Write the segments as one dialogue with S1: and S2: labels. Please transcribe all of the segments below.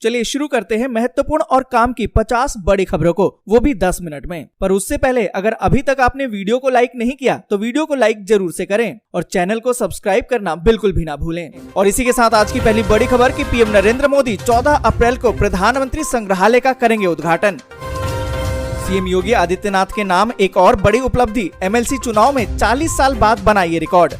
S1: चलिए शुरू करते हैं महत्वपूर्ण और काम की 50 बड़ी खबरों को, वो भी 10 मिनट में। पर उससे पहले अगर अभी तक आपने वीडियो को लाइक नहीं किया तो वीडियो को लाइक जरूर से करें और चैनल को सब्सक्राइब करना बिल्कुल भी ना भूलें। और इसी के साथ आज की पहली बड़ी खबर कि पीएम नरेंद्र मोदी 14 अप्रैल को प्रधानमंत्री संग्रहालय का करेंगे उद्घाटन। सीएम योगी आदित्यनाथ के नाम एक और बड़ी उपलब्धि, एमएलसी चुनाव में 40 साल बाद बना ये रिकॉर्ड।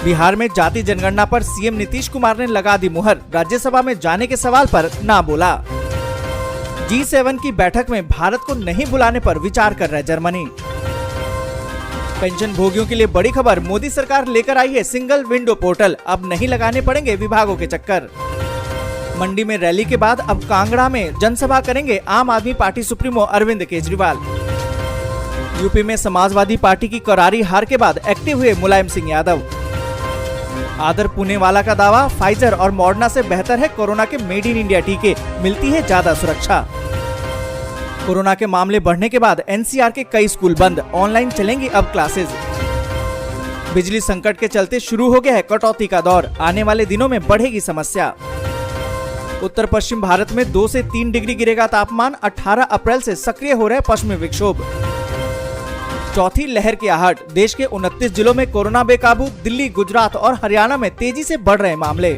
S1: बिहार में जाति जनगणना पर सीएम नीतीश कुमार ने लगा दी मुहर, राज्यसभा में जाने के सवाल पर ना बोला। G7 की बैठक में भारत को नहीं बुलाने पर विचार कर रहा है जर्मनी। पेंशन भोगियों के लिए बड़ी खबर, मोदी सरकार लेकर आई है सिंगल विंडो पोर्टल, अब नहीं लगाने पड़ेंगे विभागों के चक्कर। मंडी में रैली के बाद अब कांगड़ा में जनसभा करेंगे Aam Aadmi party supremo Arvind Kejriwal. UP में समाजवादी पार्टी की करारी हार के बाद एक्टिव हुए मुलायम सिंह यादव। आदर पुणेवाला का दावा, फाइजर और मॉडर्ना से बेहतर है कोरोना के मेड इन इंडिया टीके, मिलती है ज्यादा सुरक्षा। कोरोना के मामले बढ़ने के बाद एनसीआर के कई स्कूल बंद, ऑनलाइन चलेंगी अब क्लासेस। बिजली संकट के चलते शुरू हो गया है कटौती का दौर, आने वाले दिनों में बढ़ेगी समस्या। उत्तर पश्चिम भारत में 2 से 3 डिग्री गिरेगा तापमान, 18 अप्रैल से सक्रिय हो रहे पश्चिमी विक्षोभ। चौथी लहर की आहट, देश के 29 जिलों में कोरोना बेकाबू, दिल्ली, गुजरात और हरियाणा में तेजी से बढ़ रहे मामले।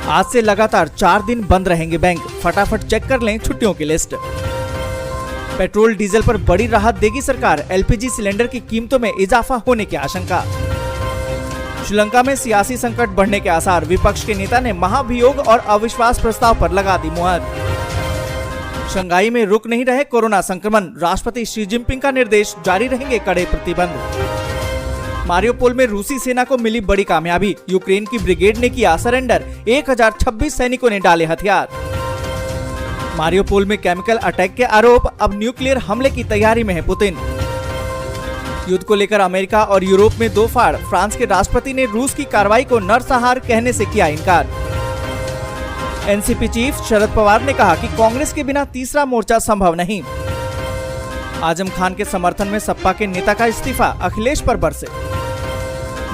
S1: आज से लगातार 4 दिन बंद रहेंगे बैंक, फटाफट चेक कर लें छुट्टियों की लिस्ट। पेट्रोल डीजल पर बड़ी राहत देगी सरकार, एलपीजी सिलेंडर की कीमतों में इजाफा होने की आशंका। श्रीलंका में सियासी संकट बढ़ने के आसार, विपक्ष के नेता ने महाभियोग और अविश्वास प्रस्ताव पर लगा दी मुहर। शंघाई में रुक नहीं रहे कोरोना संक्रमण, राष्ट्रपति शी जिनपिंग का निर्देश, जारी रहेंगे कड़े प्रतिबंध। मारियोपोल में रूसी सेना को मिली बड़ी कामयाबी, यूक्रेन की ब्रिगेड ने किया सरेंडर, 1026 सैनिकों ने डाले हथियार। मारियोपोल में केमिकल अटैक के आरोप, अब न्यूक्लियर हमले की तैयारी में है पुतिन। युद्ध को लेकर अमेरिका और यूरोप में दो फाड़, फ्रांस के राष्ट्रपति ने रूस की कार्रवाई को नरसंहार कहने से किया इनकार। एनसीपी चीफ शरद पवार ने कहा कि कांग्रेस के बिना तीसरा मोर्चा संभव नहीं। आजम खान के समर्थन में सपा के नेता का इस्तीफा, अखिलेश पर बरसे।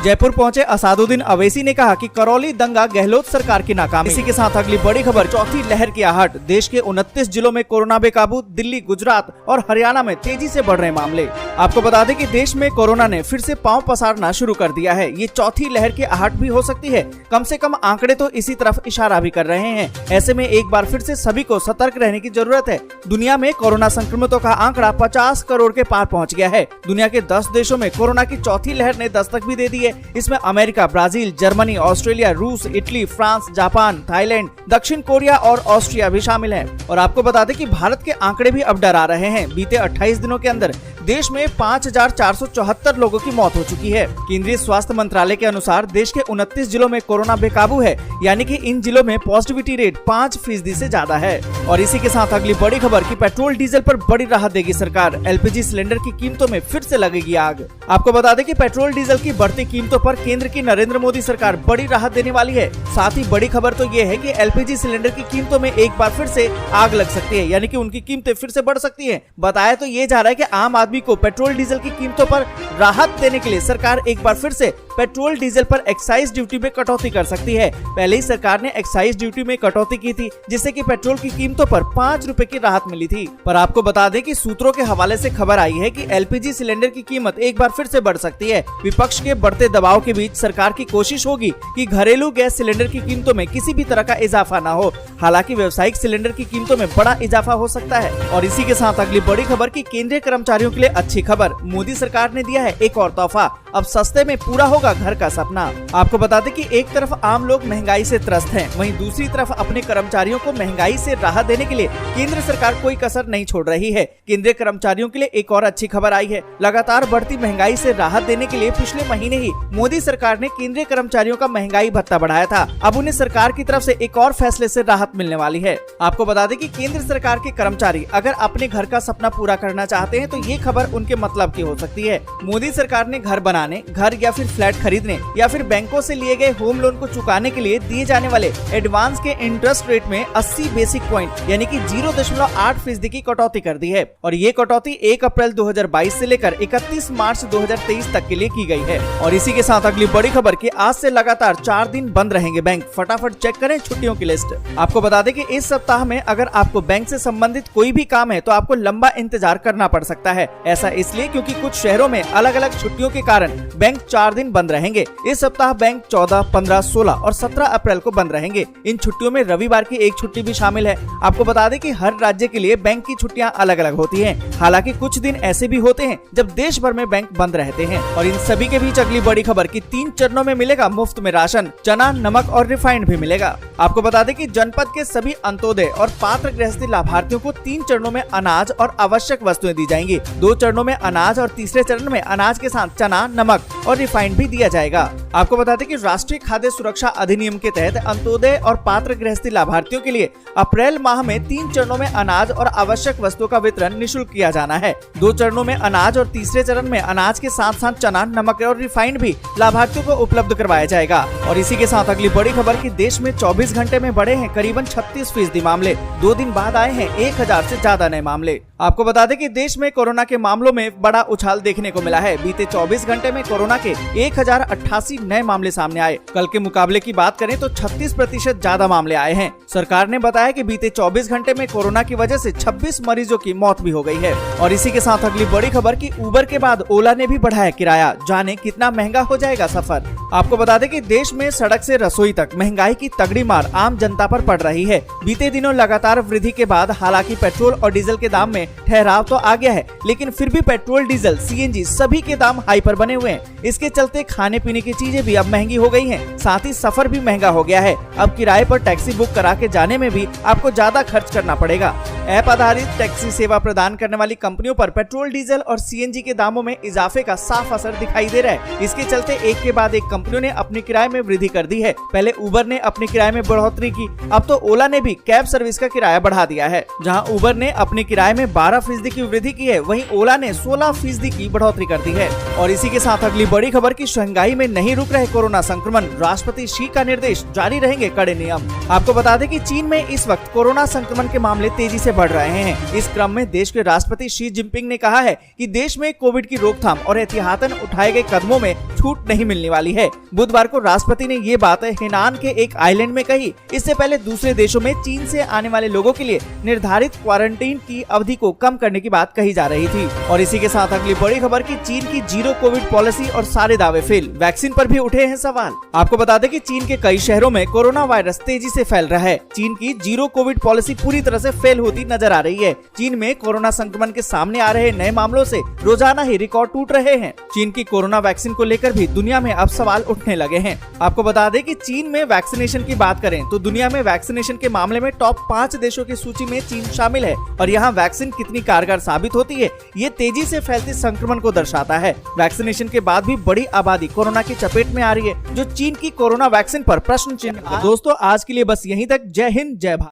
S1: जयपुर पहुंचे असादुद्दीन अवैसी ने कहा कि करौली दंगा गहलोत सरकार की नाकामी। इसी के साथ अगली बड़ी खबर, चौथी लहर की आहट, देश के 29 जिलों में कोरोना बेकाबू, दिल्ली, गुजरात और हरियाणा में तेजी से बढ़ रहे मामले। आपको बता दें कि देश में कोरोना ने फिर से पांव पसारना शुरू कर दिया है। ये चौथी लहर की आहट भी हो सकती है, कम से कम आंकड़े तो इसी तरफ इशारा भी कर रहे हैं। ऐसे में एक बार फिर से सभी को सतर्क रहने की जरूरत है। दुनिया में कोरोना संक्रमितों का आंकड़ा 50 करोड़ के पार पहुँच गया है। दुनिया के 10 देशों में कोरोना की चौथी लहर ने दस्तक भी दे दी है। इसमें अमेरिका, ब्राजील, जर्मनी, ऑस्ट्रेलिया, रूस, इटली, फ्रांस, जापान, थाईलैंड, दक्षिण कोरिया और ऑस्ट्रिया भी शामिल हैं। और आपको बता दें कि भारत के आंकड़े भी अब डरा रहे हैं। बीते 28 दिनों के अंदर देश में 5474 लोगों की मौत हो चुकी है। केंद्रीय स्वास्थ्य मंत्रालय के अनुसार देश के 29 जिलों में कोरोना बेकाबू है, यानी कि इन जिलों में पॉजिटिविटी रेट 5% से ज्यादा है। और इसी के साथ अगली बड़ी खबर कि पेट्रोल डीजल पर बड़ी राहत देगी सरकार, एलपीजी सिलेंडर की कीमतों में फिर से लगेगी आग। आपको बता दें कि पेट्रोल डीजल की बढ़ती कीमतों पर केंद्र की नरेंद्र मोदी सरकार बड़ी राहत देने वाली है। साथ ही बड़ी खबर तो ये है कि एलपीजी सिलेंडर की कीमतों में एक बार फिर से आग लग सकती है, यानी कि उनकी कीमतें फिर से बढ़ सकती हैं। बताया तो ये जा रहा है कि आम आदमी को पेट्रोल डीजल की कीमतों पर राहत देने के लिए सरकार एक बार फिर से पेट्रोल डीजल पर एक्साइज ड्यूटी में कटौती कर सकती है। पहले ही सरकार ने एक्साइज ड्यूटी में कटौती की थी, जिससे कि पेट्रोल की कीमतों पर 5 रुपए की राहत मिली थी। पर आपको बता दें कि सूत्रों के हवाले से खबर आई है कि एलपीजी सिलेंडर की कीमत एक बार फिर से बढ़ सकती है। विपक्ष के बढ़ते दबाव के बीच सरकार की कोशिश होगी कि घरेलू गैस सिलेंडर की कीमतों में किसी भी तरह का इजाफा न हो। हालांकि व्यावसायिक सिलेंडर की कीमतों में बड़ा इजाफा हो सकता है। और इसी के साथ अगली बड़ी खबर की केंद्रीय कर्मचारियों के लिए अच्छी खबर, मोदी सरकार ने दिया है एक और तोहफा, अब सस्ते में पूरा होगा घर का सपना। आपको बता दें कि एक तरफ आम लोग महंगाई से त्रस्त हैं, वहीं दूसरी तरफ अपने कर्मचारियों को महंगाई से राहत देने के लिए केंद्र सरकार कोई कसर नहीं छोड़ रही है। केंद्रीय कर्मचारियों के लिए एक और अच्छी खबर आई है। लगातार बढ़ती महंगाई से राहत देने के लिए पिछले महीने ही मोदी सरकार ने केंद्रीय कर्मचारियों का महंगाई भत्ता बढ़ाया था। अब उन्हें सरकार की तरफ से एक और फैसले से राहत मिलने वाली है। आपको बता दें कि केंद्र सरकार के कर्मचारी अगर अपने घर का सपना पूरा करना चाहते हैं तो ये खबर उनके मतलब की हो सकती है। मोदी सरकार ने घर बनाने, घर या फिर फ्लैट खरीदने या फिर बैंकों से लिए गए होम लोन को चुकाने के लिए दिए जाने वाले एडवांस के इंटरेस्ट रेट में 80 बेसिक पॉइंट यानी कि 0.8% की कटौती कर दी है। और ये कटौती 1 अप्रैल 2022 से लेकर 31 मार्च 2023 तक के लिए की गई है। और इसी के साथ अगली बड़ी खबर कि आज से लगातार 4 दिन बंद रहेंगे बैंक। फटाफट चेक करें छुट्टियों की लिस्ट। आपको बता दें कि इस सप्ताह में अगर आपको बैंक से संबंधित कोई भी काम है तो आपको लंबा इंतजार करना पड़ सकता है। ऐसा इसलिए क्योंकि कुछ शहरों में अलग अलग छुट्टियों के कारण बैंक 4 दिन बंद रहेंगे। इस सप्ताह बैंक 14, 15, 16 और 17 अप्रैल को बंद रहेंगे। इन छुट्टियों में रविवार की एक छुट्टी भी शामिल है। आपको बता दें कि हर राज्य के लिए बैंक की छुट्टियां अलग अलग होती हैं। हालांकि कुछ दिन ऐसे भी होते हैं जब देश भर में बैंक बंद रहते हैं। और इन सभी के बीच अगली बड़ी खबर कि 3 चरणों में मिलेगा मुफ्त में राशन, चना, नमक और रिफाइंड भी मिलेगा। आपको बता दें कि जनपद के सभी अंत्योदय और पात्र गृहस्थी लाभार्थियों को 3 चरणों में अनाज और आवश्यक वस्तुएं दी जाएंगी। 2 चरणों में अनाज और तीसरे चरण में अनाज के साथ चना, नमक और रिफाइंड भी दिया जाएगा। आपको बता दें कि राष्ट्रीय खाद्य सुरक्षा अधिनियम के तहत अंत्योदय और पात्र गृहस्थी लाभार्थियों के लिए अप्रैल माह में 3 चरणों में अनाज और आवश्यक वस्तुओं का वितरण निःशुल्क किया जाना है। 2 चरणों में अनाज और तीसरे चरण में अनाज के साथ साथ चना, नमक और रिफाइंड भी लाभार्थियों को उपलब्ध करवाया जाएगा। और इसी के साथ अगली बड़ी खबर कि देश में 24 घंटे में बढ़े हैं करीबन 36% मामले। 2 दिन बाद आए हैं 1000 से ज्यादा नए मामले। आपको बता दें कि देश में कोरोना के मामलों में बड़ा उछाल देखने को मिला है। बीते 24 घंटे में कोरोना के 1088 नए मामले सामने आए। कल के मुकाबले की बात करें तो 36% ज्यादा मामले आए हैं। सरकार ने बताया कि बीते 24 घंटे में कोरोना की वजह से 26 मरीजों की मौत भी हो गई है। और इसी के साथ अगली बड़ी खबर कि उबर के बाद ओला ने भी बढ़ाया किराया, जाने कितना महंगा हो जाएगा सफर। आपको बता दें कि देश में सड़क से रसोई तक महंगाई की तगड़ी मार आम जनता पर पड़ रही है। बीते दिनों लगातार वृद्धि के बाद हालांकि पेट्रोल और डीजल के दाम में ठहराव तो आ गया है, लेकिन फिर भी पेट्रोल, डीजल, सीएनजी सभी के दाम हाई पर बने हुए हैं। इसके चलते खाने पीने की चीजें भी अब महंगी हो गई हैं, साथ ही सफर भी महंगा हो गया है। अब किराए पर टैक्सी बुक करा के जाने में भी आपको ज्यादा खर्च करना पड़ेगा। ऐप आधारित टैक्सी सेवा प्रदान करने वाली कंपनियों पर पेट्रोल, डीजल और सीएनजी के दामों में इजाफे का साफ असर दिखाई दे रहा है। इसके चलते एक के बाद एक कंपनियों ने अपने किराए में वृद्धि कर दी है। पहले उबर ने अपने किराए में बढ़ोतरी की, अब तो ओला ने भी कैब सर्विस का किराया बढ़ा दिया है। जहां उबर ने अपने किराए में 12% की वृद्धि की है, वहीं ओला ने 16% की बढ़ोतरी कर दी है। और इसी के साथ अगली बड़ी खबर की शंघाई में नहीं रुक रहे कोरोना संक्रमण, राष्ट्रपति शी का निर्देश, जारी रहेंगे कड़े नियम। आपको बता दें कि चीन में इस वक्त कोरोना संक्रमण के मामले तेजी से बढ़ रहे हैं। इस क्रम में देश के राष्ट्रपति शी जिनपिंग ने कहा है कि देश में कोविड की रोकथाम और एहतियातन उठाए गए कदमों में छूट नहीं मिलने वाली है। बुधवार को राष्ट्रपति ने ये बात हेनान के एक आइलैंड में कही। इससे पहले दूसरे देशों में चीन से आने वाले लोगों के लिए निर्धारित क्वारंटीन की अवधि को कम करने की बात कही जा रही थी। और इसी के साथ अगली बड़ी खबर की चीन की 0 कोविड पॉलिसी और सारे दावे फेल, वैक्सीन पर भी उठे हैं सवाल। आपको बता दें कि चीन के कई शहरों में कोरोना वायरस तेजी से फैल रहा है। चीन की 0 कोविड पॉलिसी पूरी तरह से फेल होती नजर आ रही है। चीन में कोरोना संक्रमण के सामने आ रहे नए मामलों से रोजाना ही रिकॉर्ड टूट रहे हैं। चीन की कोरोना वैक्सीन को लेकर भी दुनिया में अब सवाल उठने लगे हैं। आपको बता दें कि चीन में वैक्सीनेशन की बात करें तो दुनिया में वैक्सीनेशन के मामले में टॉप 5 देशों की सूची में चीन शामिल है। और यहाँ वैक्सीन कितनी कारगर साबित होती है, ये तेजी से फैलते संक्रमण को दर्शाता है। वैक्सीनेशन के बाद भी बड़ी आबादी कोरोना की चपेट में आ रही है, जो चीन की कोरोना वैक्सीन पर प्रश्न चिन्ह। दोस्तों, आज के लिए बस यहीं तक। जय हिंद, जय भारत।